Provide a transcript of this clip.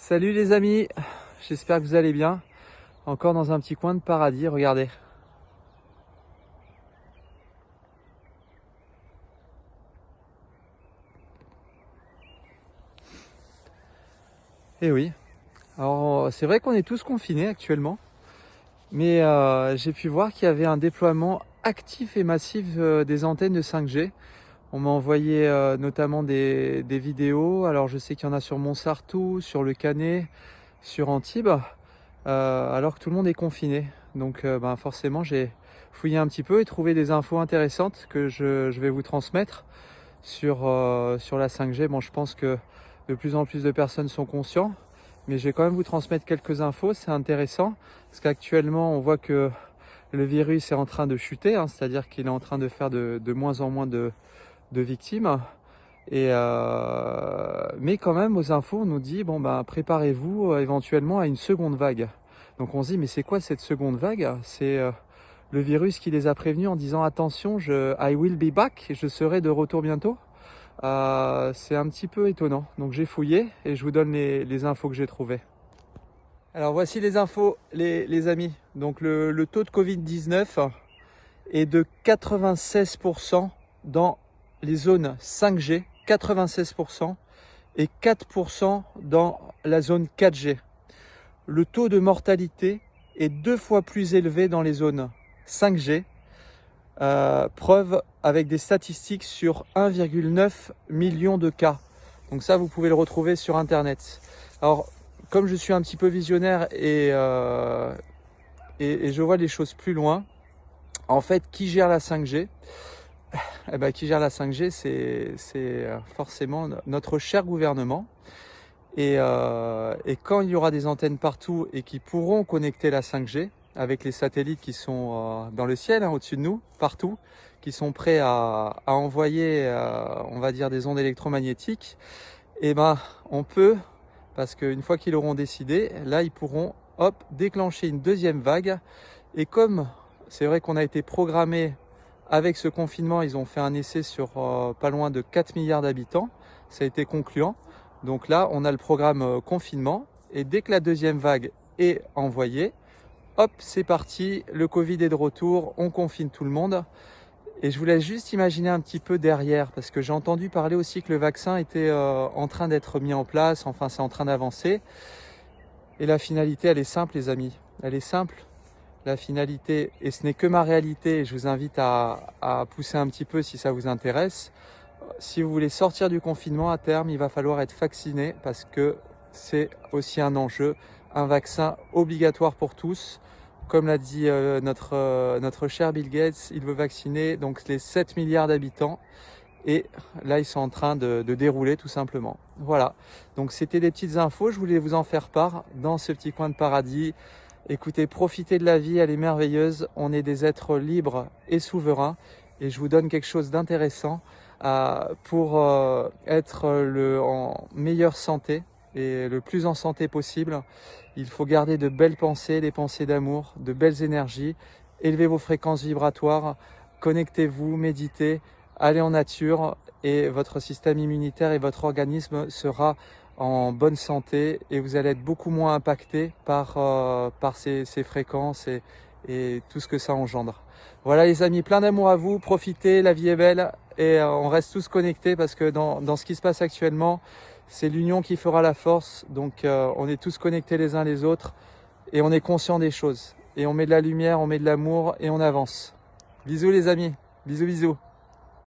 Salut les amis, j'espère que vous allez bien. Encore dans un petit coin de paradis, regardez. Eh oui, alors c'est vrai qu'on est tous confinés actuellement, mais j'ai pu voir qu'il y avait un déploiement actif et massif des antennes de 5G. On m'a envoyé notamment des vidéos, alors je sais qu'il y en a sur Montsartou, sur le Canet, sur Antibes, alors que tout le monde est confiné. Donc forcément j'ai fouillé un petit peu et trouvé des infos intéressantes que je vais vous transmettre sur la 5G. Bon, je pense que de plus en plus de personnes sont conscients, mais je vais quand même vous transmettre quelques infos, c'est intéressant, parce qu'actuellement on voit que le virus est en train de chuter, hein, c'est-à-dire qu'il est en train de faire de moins en moins de victimes. Mais quand même aux infos on nous dit préparez-vous éventuellement à une seconde vague. Donc on se dit mais c'est quoi cette seconde vague? C'est le virus qui les a prévenus en disant attention, I will be back, je serai de retour bientôt. C'est un petit peu étonnant. Donc j'ai fouillé et je vous donne les infos que j'ai trouvées. Alors voici les infos les amis. Donc le taux de Covid-19 est de 96% dans les zones 5G, 96%, et 4% dans la zone 4G. Le taux de mortalité est 2 fois plus élevé dans les zones 5G, preuve avec des statistiques sur 1,9 million de cas. Donc ça, vous pouvez le retrouver sur Internet. Alors, comme je suis un petit peu visionnaire et je vois les choses plus loin, en fait, qui gère la 5G? Qui gère la 5G, c'est forcément notre cher gouvernement. Et quand il y aura des antennes partout et qui pourront connecter la 5G avec les satellites qui sont dans le ciel, hein, au-dessus de nous, partout, qui sont prêts à envoyer, on va dire, des ondes électromagnétiques, on peut, parce qu'une fois qu'ils auront décidé, là, ils pourront, déclencher une deuxième vague. Et comme c'est vrai qu'on a été programmé avec ce confinement, ils ont fait un essai sur pas loin de 4 milliards d'habitants, ça a été concluant. Donc là, on a le programme confinement, et dès que la deuxième vague est envoyée, c'est parti, le Covid est de retour, on confine tout le monde. Et je vous laisse juste imaginer un petit peu derrière, parce que j'ai entendu parler aussi que le vaccin était en train d'être mis en place, enfin c'est en train d'avancer. Et la finalité, elle est simple les amis, elle est simple. La finalité, et ce n'est que ma réalité, et je vous invite à pousser un petit peu si ça vous intéresse. Si vous voulez sortir du confinement à terme, il va falloir être vacciné parce que c'est aussi un enjeu. Un vaccin obligatoire pour tous. Comme l'a dit notre cher Bill Gates, il veut vacciner donc les 7 milliards d'habitants. Et là, ils sont en train de dérouler tout simplement. Voilà, donc c'était des petites infos, je voulais vous en faire part dans ce petit coin de paradis. Écoutez, profitez de la vie, elle est merveilleuse. On est des êtres libres et souverains. Et je vous donne quelque chose d'intéressant pour être en meilleure santé et le plus en santé possible. Il faut garder de belles pensées, des pensées d'amour, de belles énergies. Élevez vos fréquences vibratoires, connectez-vous, méditez, allez en nature et votre système immunitaire et votre organisme sera en bonne santé et vous allez être beaucoup moins impacté par ces fréquences et tout ce que ça engendre. Voilà les amis, plein d'amour à vous, profitez, la vie est belle et on reste tous connectés parce que dans ce qui se passe actuellement, c'est l'union qui fera la force. Donc on est tous connectés les uns les autres et on est conscient des choses. Et on met de la lumière, on met de l'amour et on avance. Bisous les amis, bisous bisous.